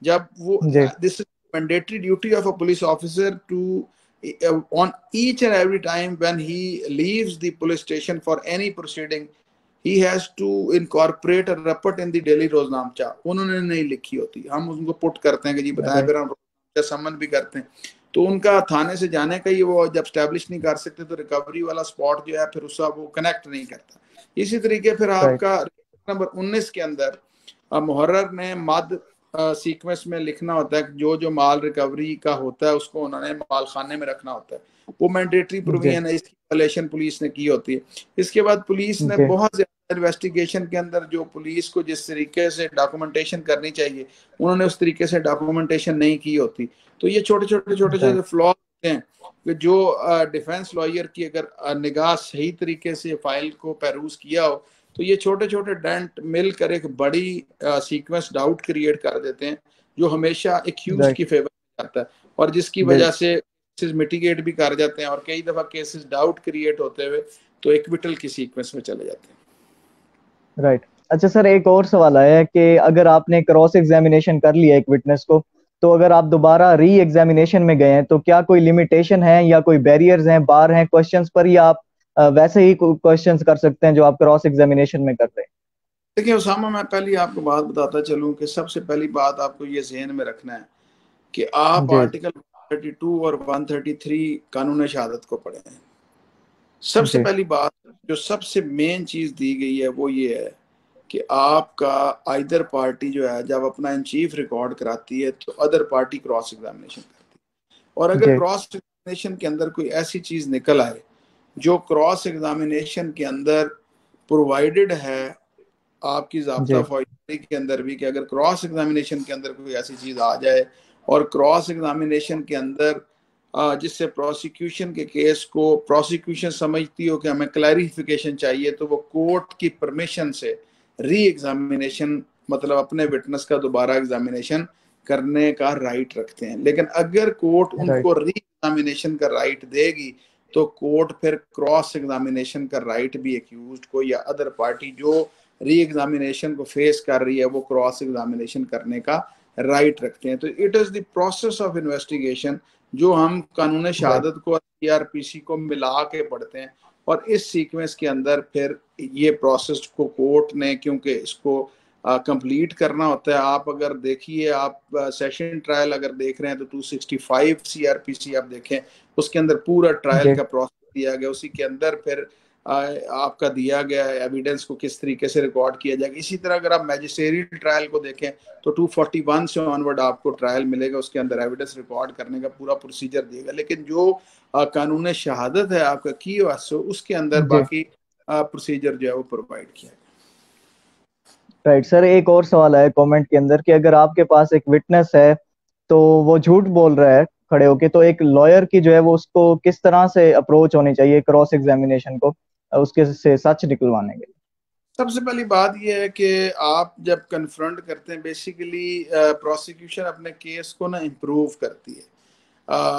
जब वो जी this is mandatory duty of a police officer to on each and every time when he leaves the police station for any proceeding, he has to incorporate a report in the daily रोजनामचा। उन्होंने नहीं लिखी होती, हम उनको put करते हैं कि जी बताएं, राइट फिर हम समन भी करते हैं, तो उनका थाने से जाने का ही वो जब स्टैब्लिश नहीं कर सकते तो रिकवरी वाला स्पॉट जो है फिर उसका वो कनेक्ट नहीं करता। इसी तरीके फिर राइट आपका नंबर 19 के अंदर मुहर्रर ने मद सीक्वेंस में लिखना होता है, जो जो माल रिकवरी का होता है उसको उन्होंने माल खाने में रखना होता है, वो मैंडेटरी जी प्रोविजन है, इसकी वायलेशन पुलिस ने की होती है। इसके बाद पुलिस ने जी बहुत ज्यादा इन्वेस्टिगेशन के अंदर जो पुलिस को जिस तरीके से डॉक्यूमेंटेशन करनी चाहिए उन्होंने उस तरीके से डॉक्यूमेंटेशन नहीं की होती, तो ये छोटे छोटे छोटे छोटे राइट फ्लॉ होते हैं कि जो डिफेंस लॉयर की अगर निगाह सही तरीके से फाइल को पेरूज किया हो तो ये छोटे छोटे डेंट मिलकर एक बड़ी सीक्वेंस डाउट क्रिएट कर देते हैं, जो हमेशा एक्यूज राइट की फेवर में जाता है और जिसकी वजह से केसेस मिटिगेट भी कर जाते हैं और कई दफा केसेस डाउट क्रिएट होते हुए तो एक्विटल की सीक्वेंस में चले जाते हैं। राइट। अच्छा सर, एक और सवाल आया है कि अगर आपने क्रॉस एग्जामिनेशन कर लिया एक विटनेस को, तो अगर आप दोबारा री एग्जामिनेशन में गए हैं तो क्या कोई लिमिटेशन है या कोई बैरियर्स हैं, बार हैं क्वेश्चंस पर, या आप वैसे ही क्वेश्चंस कर सकते हैं जो आप क्रॉस एग्जामिनेशन में कर रहे देखिए उसामा, मैं पहले आपको बात बताता चलूं कि सबसे पहली बात आपको ये जहन में रखना है कि हैं? आप जी आर्टिकल 32 और 133 कानून शहादत को पढ़े हैं। सबसे जी पहली बात जो सबसे मेन चीज दी गई है वो ये है कि आपका आइदर पार्टी जो है जब अपना इन चीफ रिकॉर्ड कराती है तो अदर पार्टी क्रॉस एग्जामिनेशन करती है, और अगर जी क्रॉस एग्जामिनेशन के अंदर कोई ऐसी चीज निकल आए जो क्रॉस एग्जामिनेशन के अंदर प्रोवाइडेड है आपकी ज़ाब्ता जी फौजदारी के अंदर भी, कि अगर क्रॉस एग्जामिनेशन के अंदर कोई ऐसी चीज़ आ जाए और क्रॉस एग्जामिनेशन के अंदर जिससे प्रोसिक्यूशन के केस को प्रोसिक्यूशन समझती हो कि हमें क्लैरिफिकेशन चाहिए, तो वो कोर्ट की परमिशन से री एग्जामिनेशन मतलब अपने विटनेस का दोबारा एग्जामिनेशन करने का राइट रखते हैं। लेकिन अगर कोर्ट राइट उनको री एग्जामिनेशन का राइट देगी तो कोर्ट फिर क्रॉस एग्जामिनेशन का राइट भी एक्यूज को या अदर पार्टी जो री एग्जामिनेशन को फेस कर रही है वो क्रॉस एग्जामिनेशन करने का राइट रखते हैं। तो it is the process of investigation जो हम कानून राइट शहादत को सीआरपीसी को मिला के पढ़ते हैं, और इस सीक्वेंस के अंदर फिर ये प्रोसेस को कोर्ट ने क्योंकि इसको कंप्लीट करना होता है। आप अगर देखिए, आप सेशन ट्रायल अगर देख रहे हैं तो 265 सीआरपीसी आप देखें, उसके अंदर पूरा ट्रायल जी का प्रोसेस दिया गया, उसी के अंदर फिर आपका दिया गया एविडेंस को किस तरीके से रिकॉर्ड किया जाएगा। इसी तरह अगर आप मैजिस्ट्रेट ट्रायल को देखें तो 241 से ऑनवर्ड आपको ट्रायल मिलेगा, उसके अंदर एविडेंस रिकॉर्ड करने का पूरा प्रोसीजर दिएगा। लेकिन जो कानून शहादत है आपका की वास्ते उसके अंदर जी बाकी प्रोसीजर जो है वो प्रोवाइड किया है। राइट सर, एक और सवाल आया कमेंट के अंदर कि अगर आपके पास एक विटनेस है तो वो झूठ बोल रहा है खड़े होके, तो एक लॉयर की जो है वो उसको किस तरह से अप्रोच होनी चाहिए क्रॉस एग्जामिनेशन को उसके से सच निकलवाने के सबसे पहली बात यह है कि आप जब कन्फ्रंट करते हैं बेसिकली प्रोसिक्यूशन अपने केस को ना इम्प्रूव करती है।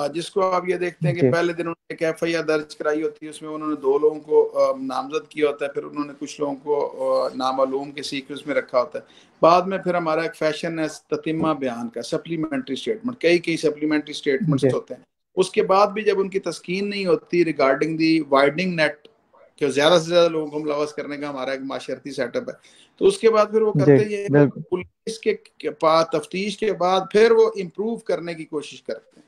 जिसको आप ये देखते लिए? हैं कि जी पहले दिन उन्होंने एक एफआईआर दर्ज कराई होती है, उसमें उन्होंने 2 लोगों को नामजद किया होता है, फिर उन्होंने कुछ लोगों को नामालूम के सीक्वेंस में रखा होता है। बाद में फिर हमारा एक फैशन है ततिम्मा बयान का, सप्लीमेंट्री स्टेटमेंट, कई कई सप्लीमेंट्री स्टेटमेंट्स जी होते हैं। उसके बाद भी जब उनकी तस्कीन नहीं होती रिगार्डिंग दी वाइडनिंग नेट कि ज्यादा से ज्यादा लोगों को मुलवस करने का हमारा एक माशरती सेटअप है, तो उसके बाद फिर वो जी करते ये बिल्कुल पुलिस के पास तफ्तीश के बाद फिर वो इम्प्रूव करने की कोशिश करते हैं।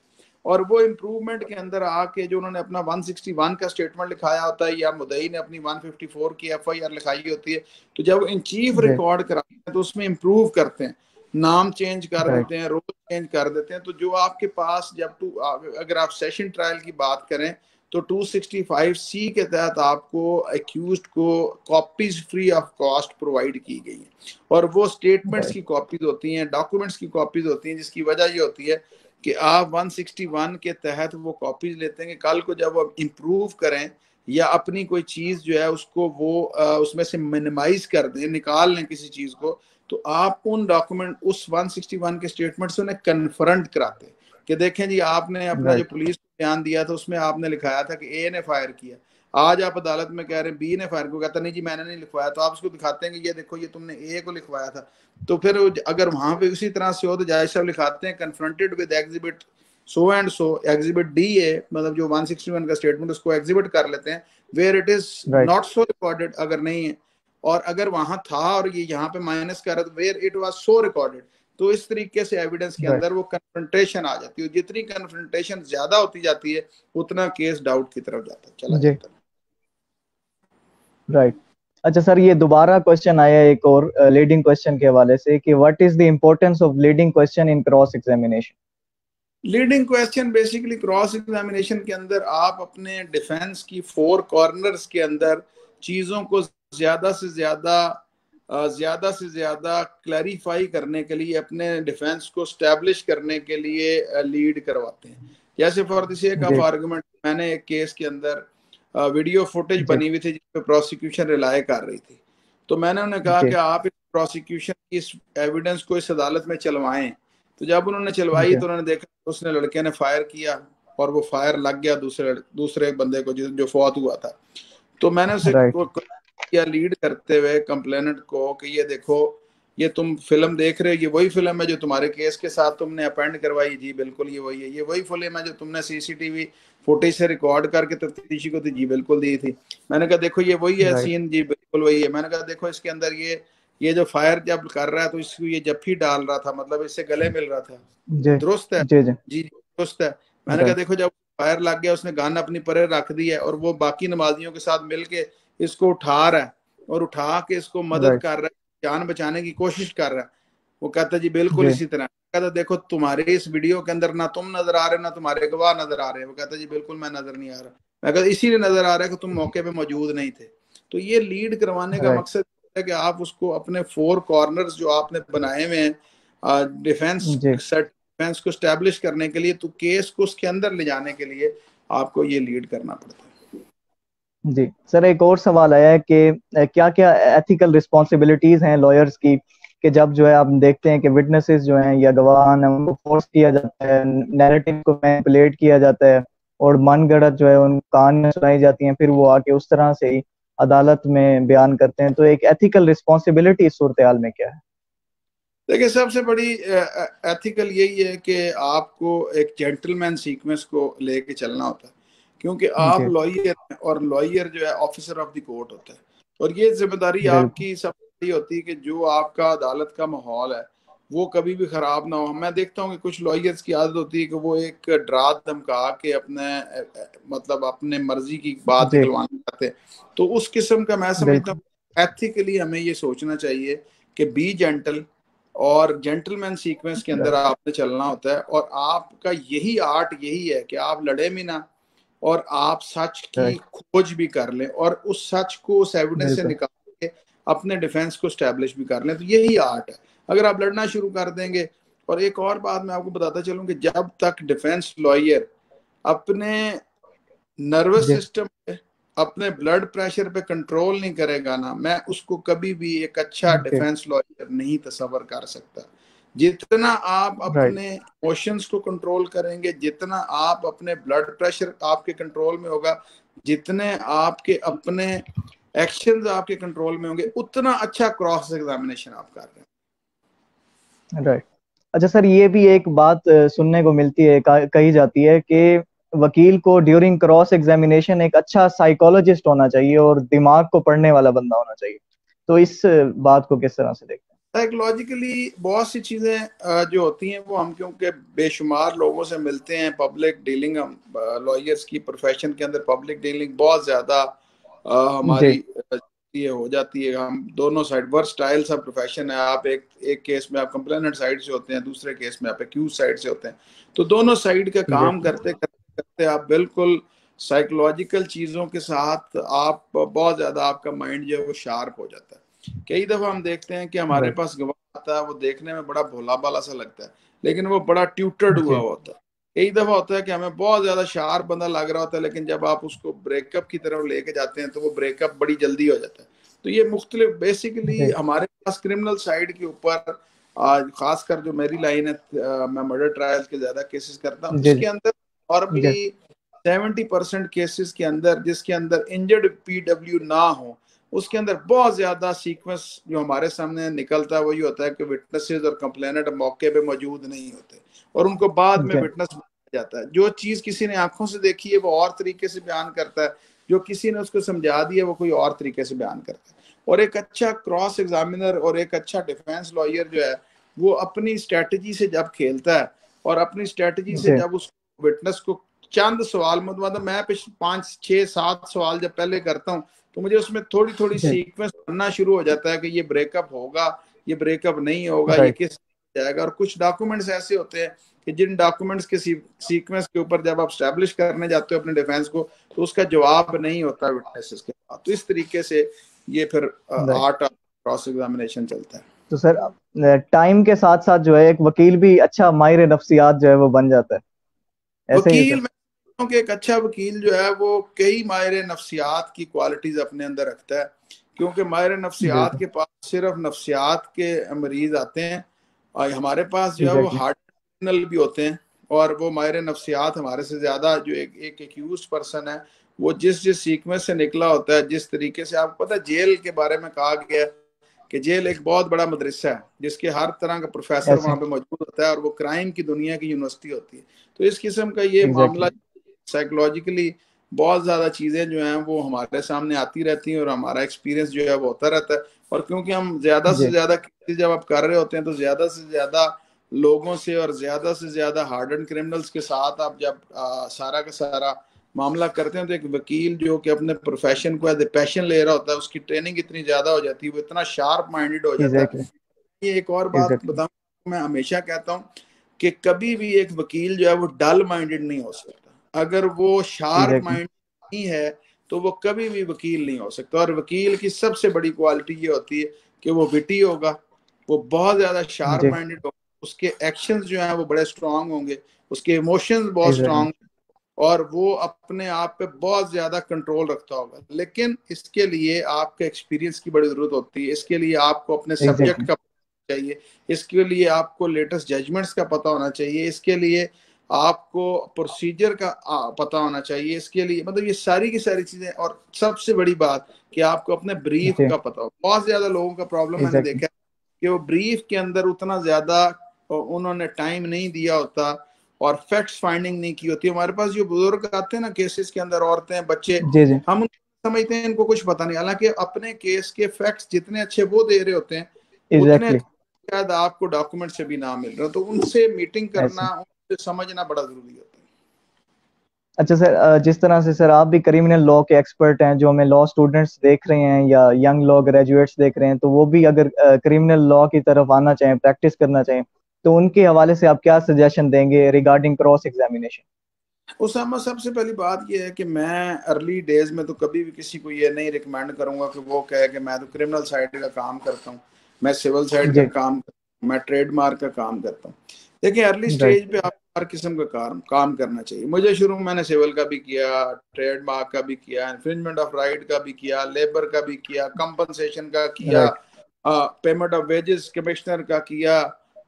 और वो इम्प्रूवमेंट के अंदर आके जो उन्होंने अपना 161 का स्टेटमेंट लिखाया होता है या मुद्दई ने अपनी 154 की एफआईआर लिखाई होती है, तो जब इन चीफ जी, रिकॉर्ड कराते हैं तो उसमें इम्प्रूव करते हैं, नाम चेंज कर राइट, देते हैं, रोल चेंज कर देते हैं। तो जो आपके पास जब अगर आप सेशन ट्रायल की बात करें तो 265C के तहत आपको एक्यूज्ड को copies free of cost provide की गई है, और वो स्टेटमेंट्स राइट, की कॉपीज होती हैं, डॉक्यूमेंट्स की कॉपीज होती हैं, जिसकी वजह ये होती है कि आप 161 के तहत वो कॉपीज लेते हैं कि कल को जब आप इम्प्रूव करें या अपनी कोई चीज जो है उसको वो उसमें से मिनिमाइज कर दें, निकाल लें किसी चीज को, तो आप उन डॉक्यूमेंट उस 161 के स्टेटमेंट से उन्हें कन्फ्रंट कराते हैं कि देखें जी आपने अपना जो राइट, पुलिस को बयान दिया था उसमें आपने लिखाया था कि ए ने फायर किया, आज आप अदालत में कह रहे हैं बी ने फायर किया, कहता नहीं जी मैंने नहीं लिखवाया, तो आप उसको दिखाते हैं कि ये देखो ये तुमने ए को लिखवाया था। तो फिर अगर वहां पे उसी तरह से हो तो जज साहब लिखाते हैं confronted with exhibit so and so, exhibit D A, मतलब जो 161 का स्टेटमेंट उसको एग्जिबिट कर लेते हैं, where it is right, not so recorded अगर नहीं है, और अगर वहां था और ये यहाँ पे माइनस कर रहा है तो where it was so recorded. तो इस तरीके से एविडेंस के राइट, अंदर वो कन्फ्रंटेशन आ जाती है, जितनी कन्फ्रंटेशन ज्यादा होती जाती है उतना केस डाउट की तरफ जाता चला जी, जाता है। राइट। अच्छा सर, ये दोबारा क्वेश्चन आया एक और लीडिंग क्वेश्चन के हवाले से कि what is the importance of leading question in cross examination? Leading question basically cross examination के अंदर आप अपने डिफेंस की फोर कॉर्नर्स के अंदर चीजों को ज्यादा से ज्यादा क्लैरिफाई करने के लिए, अपने डिफेंस को स्टैब्लिश करने के लिए लीड करवाते हैं। जैसे फॉर द सेक ऑफ जी, आर्गुमेंट, मैंने एक केस के अंदर वीडियो फुटेज जी, बनी हुई थी जिस पे प्रोसिक्यूशन रिलाय कर रही थी, तो मैंने उन्हें कहा जी, कि आप इस प्रोसिक्यूशन की इस एविडेंस को इस अदालत में चलवाएं। तो जब उन्होंने चलवाई जी, तो उन्होंने देखा उसने लड़के ने फायर किया और वो फायर लग गया दूसरे दूसरे बंदे को जो फौत हुआ था। तो मैंने उसे राइट, किया लीड करते हुए कंप्लेनेंट को कि ये देखो, ये तुम फिल्म देख रहे हो, ये वही फिल्म है जो तुम्हारे केस के साथ तुमने अपेंड करवाई, जी बिल्कुल ये वही है, ये वही फिल्म है जो तुमने सीसीटीवी फुटेज से रिकॉर्ड करके तफ्तीशी को थी, जी बिल्कुल दी थी। मैंने कहा देखो ये वही है राइट, सीन, जी बिल्कुल वही है। मैंने कहा देखो इसके अंदर ये जो फायर जब कर रहा है तो इसको ये जफ्फी डाल रहा था, मतलब इससे गले मिल रहा था, जी, दुरुस्त है, जी, जी, जी दुरुस्त है। मैंने कहा राइट, देखो जब फायर लग गया उसने गन अपनी परे रख दी है और वो बाकी नमाजियों के साथ मिलके इसको उठा रहा है और उठा के इसको मदद राइट, कर रहा है, जान बचाने की कोशिश कर रहा है। वो कहता जी बिल्कुल जी, इसी तरह। कहता देखो तुम्हारे इस वीडियो के अंदर ना तुम नजर आ रहे ना तुम्हारे गवाह नजर आ रहे हैं। वो कहता जी बिल्कुल मैं नजर नहीं आ रहा। मैं कहता इसीलिए नजर आ रहा है कि तुम मौके पे मौजूद नहीं थे। तो ये लीड करवाने का राइट, मकसद है कि आप उसको अपने फोर कॉर्नर्स जो आपने बनाए हुए हैं डिफेंस जी, सेट डिफेंस को स्टैब्लिश करने के लिए, तो केस को उसके अंदर ले जाने के लिए आपको ये लीड करना पड़ता है। जी। सर, एक और सवाल आया है कि क्या क्या एथिकल रिस्पॉन्सिबिलिटीज हैं लॉयर्स की कि जब जो है आप देखते हैं कि विटनेसेस जो हैं या गवाह हैं उनको फोर्स किया जाता है, नैरेटिव को मैनिपुलेट किया जाता है और मनगढ़ंत जो है उन कहानियां सुनाई जाती हैं, फिर वो आके उस तरह से ही अदालत में बयान करते हैं, तो एक एथिकल रिस्पॉन्सिबिलिटी इस सूरत हाल में क्या है? देखिए सबसे बड़ी एथिकल यही है कि आपको एक जेंटलमैन सीक्वेंस को लेके चलना होता है, क्योंकि आप जी, लॉयर हैं और लॉयर जो है ऑफिसर ऑफ द कोर्ट होता है, और ये जिम्मेदारी बिल्कुल, आपकी सबसे बड़ी होती है कि जो आपका अदालत का माहौल है वो कभी भी खराब ना हो। मैं देखता हूँ कि कुछ लॉयर्स की आदत होती है कि वो एक डरा धमका के अपने मतलब अपने मर्जी की बात जी, निकलवाना चाहते हैं। तो उस किस्म का मैं समझता बिल्कुल, हूँ एथिकली हमें ये सोचना चाहिए कि बी जेंटल, और जेंटलमैन सीक्वेंस के अंदर राइट, आपने चलना होता है, और आपका यही आर्ट यही है कि आप लड़े भी ना और आप सच की राइट, खोज भी कर लें और उस सच को उस एविडेंस से बिल्कुल, निकाल के अपने डिफेंस को स्टैब्लिश भी कर लें। तो यही आर्ट है। अगर आप लड़ना शुरू कर देंगे, और एक और बात मैं आपको बताता चलूं कि जब तक डिफेंस लॉयर अपने नर्वस जी, सिस्टम पे, अपने ब्लड प्रेशर पे कंट्रोल नहीं करेगा ना, मैं उसको कभी भी एक अच्छा जी, डिफेंस लॉयर नहीं तस्वर कर सकता। जितना आप राइट, अपने इमोशंस को कंट्रोल करेंगे, जितना आप अपने ब्लड प्रेशर आपके कंट्रोल में होगा, जितने आपके अपने एक्शंस आपके कंट्रोल में होंगे, उतना अच्छा क्रॉस एग्जामिनेशन आप कर रहे हैं। राइट। अच्छा सर, ये भी एक बात सुनने को मिलती है, कही जाती है कि वकील को ड्यूरिंग क्रॉस एग्जामिनेशन एक अच्छा साइकोलॉजिस्ट होना चाहिए और दिमाग को पढ़ने वाला बंदा होना चाहिए, तो इस बात को किस तरह से देखते साइकोलॉजिकली बहुत सी चीज़ें जो होती हैं वो हम, क्योंकि बेशुमार लोगों से मिलते हैं, पब्लिक डीलिंग, हम लॉयर्स की प्रोफेशन के अंदर पब्लिक डीलिंग बहुत ज़्यादा जी हमारी ये हो जाती है। हम दोनों साइड, वर्सटाइल सा प्रोफेशन है। आप एक केस में आप कंप्लेनेंट साइड से होते हैं, दूसरे केस में आप एक्यूज साइड से होते हैं। तो दोनों साइड का जी काम करते करते करते आप बिल्कुल साइकोलॉजिकल चीज़ों के साथ आप बहुत ज़्यादा, आपका माइंड जो है वो शार्प हो जाता है। कई दफा हम देखते हैं कि हमारे राइट पास गवाह आता है, वो देखने में बड़ा भोला भाला सा लगता है, लेकिन वो बड़ा ट्यूटर्ड हुआ जी होता है। कई दफा होता है कि हमें बहुत ज्यादा शार्प बंदा लग रहा होता है, लेकिन जब आप उसको ब्रेकअप की तरफ लेके जाते हैं तो वो ब्रेकअप बड़ी जल्दी हो जाता है। तो ये मुख्तलिफ बेसिकली जी हमारे पास क्रिमिनल साइड के ऊपर आज खासकर जो मेरी लाइन है, मैं मर्डर ट्रायल के ज्यादा केसेस करता हूँ, जी इसके अंदर जी नॉर्मली 70% केसेस के अंदर जिसके अंदर इंजर्ड पीडब्ल्यू ना हो, उसके अंदर बहुत ज्यादा सीक्वेंस जो हमारे सामने निकलता है वही होता है कि विटनेसेस और कंप्लेनेंट मौके पे मौजूद नहीं होते और उनको बाद में जी विटनेस बनाया जाता है। जो चीज किसी ने आंखों से देखी है वो और तरीके से बयान करता है, जो किसी ने उसको समझा दिया वो कोई और तरीके से बयान करता है। और एक अच्छा क्रॉस एग्जामिनर और एक अच्छा डिफेंस लॉयर जो है वो अपनी स्ट्रेटजी से जब खेलता है और अपनी स्ट्रेटजी से जी जब उस विटनेस को चंद सवाल, मतलब मैं 5 6 7 सवाल जब पहले करता हूँ तो मुझे उसमें थोड़ी थोड़ी जी सीक्वेंस बनना शुरू हो जाता है कि ये ब्रेकअप होगा, ये ब्रेकअप नहीं होगा, ये राइट किस जाएगा। और कुछ डॉक्यूमेंट्स ऐसे होते हैं कि जिन डॉक्यूमेंट्स के सीक्वेंस के ऊपर जब आप स्टैब्लिश करने जाते हो अपने डिफेंस को तो उसका जवाब नहीं होता विटनेसेस के पास। तो इस तरीके से ये फिर right. Art of cross examination चलता है। तो सर टाइम के साथ साथ जो है एक वकील भी अच्छा माहिर नफ्सियात जो है वो बन जाता है, ऐसे ही है वकील, सर? मैं कहता हूं कि एक अच्छा वकील जो है वो कई माहिर नफ्सियात की क्वालिटीज अपने अंदर रखता है, क्योंकि माहिर जी नफ्सियात के पास सिर्फ नफ्सियात के मरीज आते हैं और हमारे पास जो है वो एग्जैक्टली हार्ट क्रिमिनल भी होते हैं। और वो माहिर नफ्सियात हमारे से ज्यादा, जो एक एक्यूज पर्सन है, वो जिस जिस सीक्वेंस से निकला होता है, जिस तरीके से, आपको पता है जेल के बारे में कहा गया है कि जेल एक बहुत बड़ा मदरसा है जिसके हर तरह का प्रोफेसर ऐसे वहां पे मौजूद होता है और वो क्राइम की दुनिया की यूनिवर्सिटी होती है। तो इस किस्म का ये मामला एग्जैक्टली साइकोलॉजिकली बहुत ज्यादा चीजें जो हैं वो हमारे सामने आती रहती हैं और हमारा एक्सपीरियंस जो है वो होता रहता है। और क्योंकि हम ज्यादा से जी ज्यादा केसेस जब आप कर रहे होते हैं तो ज्यादा से ज्यादा लोगों से और ज्यादा से ज्यादा हार्डन क्रिमिनल्स के साथ आप जब सारा का सारा मामला करते हैं तो एक वकील जो कि अपने प्रोफेशन को एज ए पैशन ले रहा होता है, उसकी ट्रेनिंग इतनी ज्यादा हो जाती है, वो इतना शार्प माइंडेड हो जाता एग्जैक्टली है। ये एक और बात एग्जैक्टली बताऊं, मैं हमेशा कहता हूं कि कभी भी एक वकील जो है वो डल माइंडेड नहीं हो सकता। अगर वो शार्प एग्जैक्टली माइंड नहीं है तो वो कभी भी वकील नहीं हो सकता। और वकील की सबसे बड़ी क्वालिटी ये होती है कि वो विटी होगा, वो बहुत ज्यादा शार्प जी माइंडेड होगा, उसके एक्शंस जो हैं वो बड़े स्ट्रांग होंगे, उसके इमोशंस बहुत एग्जैक्टली स्ट्रांग, और वो अपने आप पे बहुत ज्यादा कंट्रोल रखता होगा। लेकिन इसके लिए आपके एक्सपीरियंस की बड़ी जरूरत होती है, इसके लिए आपको अपने सब्जेक्ट एग्जैक्टली का पता चाहिए, इसके लिए आपको लेटेस्ट जजमेंट्स का पता होना चाहिए, इसके लिए आपको प्रोसीजर का पता होना चाहिए, इसके लिए मतलब ये सारी की सारी चीजें। और सबसे बड़ी बात कि आपको अपने ब्रीफ जी का पता हो। बहुत ज्यादा लोगों का प्रॉब्लम मैंने एग्जैक्टली देखा है कि वो ब्रीफ के अंदर उतना ज्यादा उन्होंने टाइम नहीं दिया होता और फैक्ट्स फाइंडिंग नहीं की होती। हमारे पास जो बुजुर्ग आते हैं ना केसेस के अंदर, औरतें, बच्चे, जी जी हम समझते हैं इनको कुछ पता नहीं, हालांकि अपने केस के फैक्ट्स जितने अच्छे वो दे रहे होते हैं उतने एग्जैक्टली शायद आपको डॉक्यूमेंट से भी ना मिल रहा। तो उनसे मीटिंग ऐसे। करना, उनसे समझना बड़ा जरूरी होता है। अच्छा सर, जिस तरह से सर आप भी क्रिमिनल लॉ के एक्सपर्ट हैं, जो हमें लॉ स्टूडेंट्स देख रहे हैं या यंग लॉ ग्रेजुएट्स देख रहे हैं, तो वो भी अगर क्रिमिनल लॉ की तरफ आना चाहें, प्रैक्टिस करना चाहें, तो उनके हवाले से आप क्या सजेशन देंगे रिगार्डिंग क्रॉस एग्जामिनेशन? उसामा, सबसे पहली बात यह है कि मैं अर्ली डेज में तो कभी भी किसी को ये नहीं रिकमेंड करूंगा कि वो कहे कि मैं तो क्रिमिनल साइड का काम करता हूँ, मैं सिविल साइड का जी काम करता हूँ, मैं ट्रेडमार्क का काम करता हूँ। देखिए, अर्ली राइट स्टेज पे आप हर किस्म का काम करना चाहिए। मुझे शुरू में मैंने सिविल का भी किया, ट्रेडमार्क का भी किया, इन्फ्रिंजमेंट ऑफ राइट का भी किया, लेबर का भी किया, कंपनसेशन का किया, right payment of wages commissioner का किया,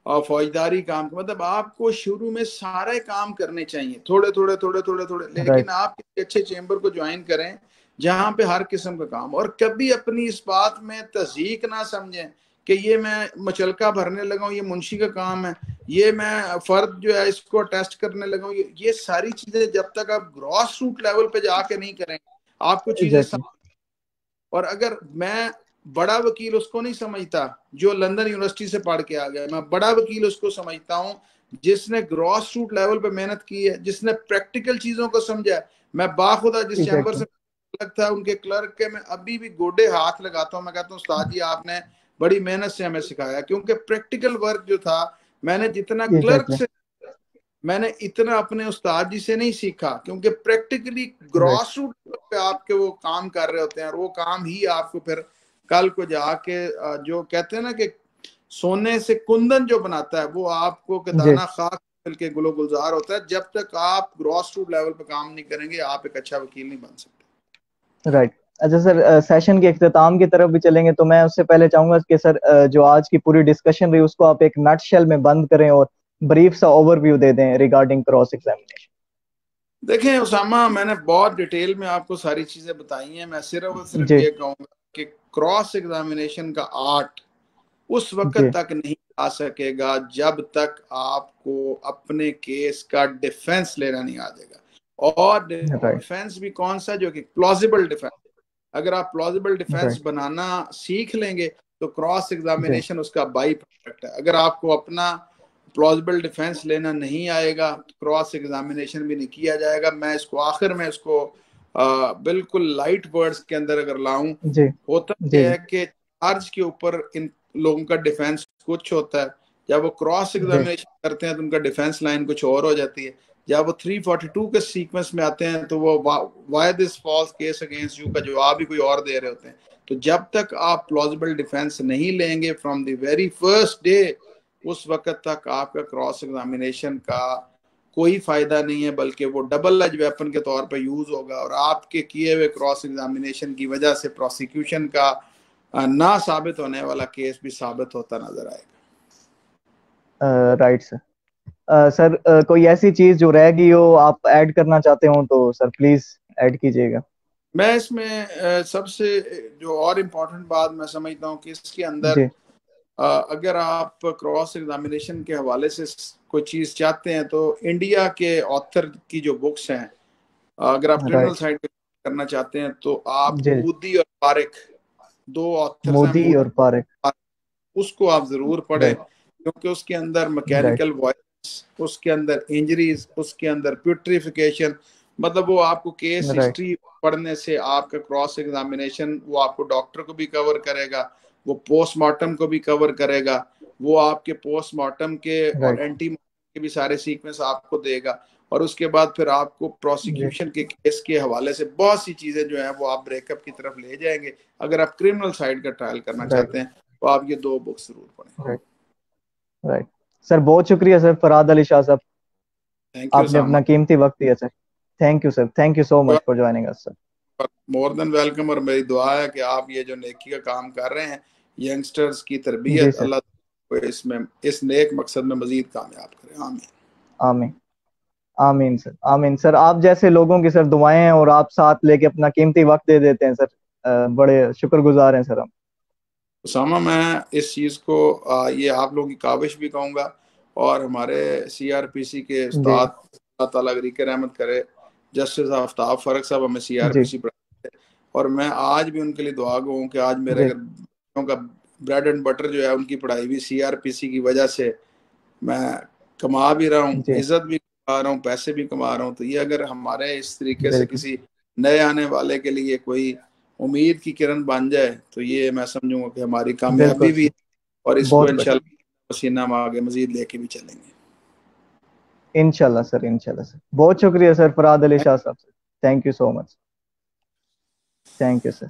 और फौजदारी काम, मतलब आपको शुरू में सारे काम करने चाहिए, थोड़े थोड़े थोड़े थोड़े थोड़े। लेकिन राइट आप किसी अच्छे चेंबर को ज्वाइन करें जहां पे हर किस्म का काम, और कभी अपनी इस बात में तजीक ना समझें कि ये मैं मचलका भरने लगा हूँ, ये मुंशी का काम है, ये मैं फर्द जो है इसको टेस्ट करने लगा हूँ। ये सारी चीजें जब तक आप ग्रॉस रूट लेवल पे जाके नहीं करें आपको चीजें। एग्जैक्टली और अगर मैं बड़ा वकील उसको नहीं समझता जो लंदन यूनिवर्सिटी से पढ़ के आ गया, मैं बड़ा वकील उसको समझता हूँ जिसने ग्रॉस रूट लेवल पे मेहनत की है, जिसने प्रैक्टिकल चीजों को समझा है। मैं बाखुदा जिस चैम्बर एग्जैक्टली। से क्लर्क था, उनके क्लर्क के मैं अभी भी गोडे हाथ लगाता हूँ। मैं कहता हूँ उस्ताद जी आपने बड़ी मेहनत से हमें सिखाया, क्योंकि प्रैक्टिकल वर्क जो था, मैंने जितना क्लर्क एग्जैक्टली। से मैंने इतना अपने उस्ताद जी से नहीं सीखा, क्योंकि प्रैक्टिकली राइट। ग्रॉस रूट पे आपके वो काम कर रहे होते हैं, और वो काम ही आपको फिर कल को जाके जो कहते हैं ना कि सोने से कुंदन जो बनाता है, वो आपको के जी। दाना खाक मिल के गुलो गुलजार होता है। जब तक आप ग्रॉस रूट लेवल पे काम नहीं करेंगे, आप एक अच्छा वकील नहीं बन सकते। राइट। अच्छा सर, सेशन के इख्तिताम की तरफ भी चलेंगे, तो मैं उससे पहले चाहूंगा कि सर जो आज की पूरी डिस्कशन रही उसको आप एक नटशेल में बंद करें और ब्रीफ सा ओवरव्यू दे दें रिगार्डिंग क्रॉस एग्जामिनेशन। देखें उसामा, मैंने बहुत डिटेल में आपको सारी चीजें बताई हैं। मैं सिर्फ और सिर्फ जी। ये कहूंगा कि क्रॉस एग्जामिनेशन का आर्ट उस वक्त जी। तक नहीं आ सकेगा जब तक आपको अपने केस का डिफेंस लेना नहीं आ जाएगा। और राइट। डिफेंस भी कौन सा, जो कि प्लॉजिबल डिफेंस। अगर आप प्लॉजिबल डिफेंस राइट। बनाना सीख लेंगे तो क्रॉस जी। एग्जामिनेशन उसका बाई प्रोडक्ट है। अगर आपको अपना प्लॉजिबल डिफेंस लेना नहीं आएगा तो क्रॉस एग्जामिनेशन भी नहीं किया जाएगा। मैं इसको आखिर में इसको बिल्कुल लाइट वर्ड्स के अंदर अगर लाऊं, जी। होता जी। यह जी। है कि चार्ज के ऊपर इन लोगों का डिफेंस कुछ होता है, जब वो क्रॉस जी। एग्जामिनेशन करते हैं तो उनका डिफेंस लाइन कुछ और हो जाती है। जब वो 342 के सीक्वेंस में आते हैं तो वो why this false case against you का जवाब ही कोई और दे रहे होते हैं। तो जब तक आप प्लॉजिबल डिफेंस नहीं लेंगे from the very first day, उस वक्त तक आपका क्रॉस एग्जामिनेशन का कोई फायदा नहीं है, बल्कि वो डबल एज वेपन के तौर पर यूज होगा, और आपके किए हुए क्रॉस एग्जामिनेशन की वजह से प्रोसिक्यूशन का ना साबित होने वाला केस भी साबित होता नजर आएगा। Right sir. सर, कोई ऐसी चीज जो रह गई हो आप ऐड करना चाहते हो तो सर प्लीज ऐड कीजिएगा। मैं इसमें सबसे जो और इम्पोर्टेंट बात मैं समझता हूँ कि इसके अंदर जी। अगर आप क्रॉस एग्जामिनेशन के हवाले से कोई चीज़ चाहते हैं तो इंडिया के ऑथर की जो बुक्स हैं, अगर आप क्रिमिनल राइट। साइड करना चाहते हैं तो आप जी। मोदी और पारेख, दो ऑथर्स हैं, मोदी मोदी और पारेख। पारेख, उसको आप जरूर पढ़ें, राइट। क्योंकि उसके अंदर राइट। मैकेनिकल वॉइस, उसके अंदर इंजरीज, उसके अंदर प्यूट्रिफिकेशन, मतलब वो आपको केस राइट। हिस्ट्री पढ़ने से आपका क्रॉस एग्जामिनेशन, वो आपको डॉक्टर को भी कवर करेगा, वो पोस्टमार्टम को भी कवर करेगा, वो आपके पोस्टमार्टम के और राइट। एंटी के भी सारे सीक्वेंस आपको देगा। और उसके बाद फिर आपको जी। प्रोसिक्यूशन के केस के हवाले से बहुत सी चीजें जो है वो आप ब्रेकअप की तरफ ले जाएंगे। अगर आप क्रिमिनल साइड का ट्रायल करना राइट। चाहते हैं तो आप ये दो बुक्स जरूर पढ़ें। राइट। राइट। सर बहुत शुक्रिया सर फरहाद अली शाह साहब, थैंक यू आपने सामा, अपना कीमती वक्त दिया sir. Thank you sir, thank you so much for joining us sir. More than welcome. और मेरी दुआ है कि आप ये जो नेकी का काम कर रहे हैं, यंगस्टर्स की जी तरबियत, सर। अल्लाह को इसमें इस नेक मकसद में मजीद कामयाब करे। आमीन। आमीन। आमीन सर, आमीन सर। आप जैसे लोगों की सर दुआएं हैं और आप साथ लेके अपना कीमती वक्त दे देते हैं सर, बड़े शुक्रगुजार हैं सर हम। उसामा, मैं इस चीज़ को ये आप लोगों की काविश भी कहूँगा, और हमारे सीआरपीसी के जी। उस्ताद, अल्लाह ताला की रहमत करे, जस्टिस आफ्ताब फ़ारूक साहब हमें जी। सीआरपीसी पढ़ाते थे, और मैं आज भी उनके लिए दुआ गो हूँ कि आज मेरे जी। घर बच्चों का ब्रेड एंड बटर जो है, उनकी पढ़ाई भी सीआरपीसी की वजह से मैं कमा भी रहा हूँ, जी। इज्जत भी कमा रहा हूँ, पैसे भी कमा रहा हूँ। तो ये अगर हमारे इस तरीके से बिल्कुल। किसी नए आने वाले के लिए कोई उम्मीद की किरण बन जाए, तो ये मैं समझूंगा कि हमारी बिल्कुल कामयाबी भी सर। है, और इसको बहुत बढ़िया। इंशाल्लाह पसीना हम आगे मजीद लेके भी चलेंगे। इंशाल्लाह सर, इंशाल्लाह सर। बहुत शुक्रिया सर फरहाद अली शाह साहब sir. Thank you so much. Thank you sir.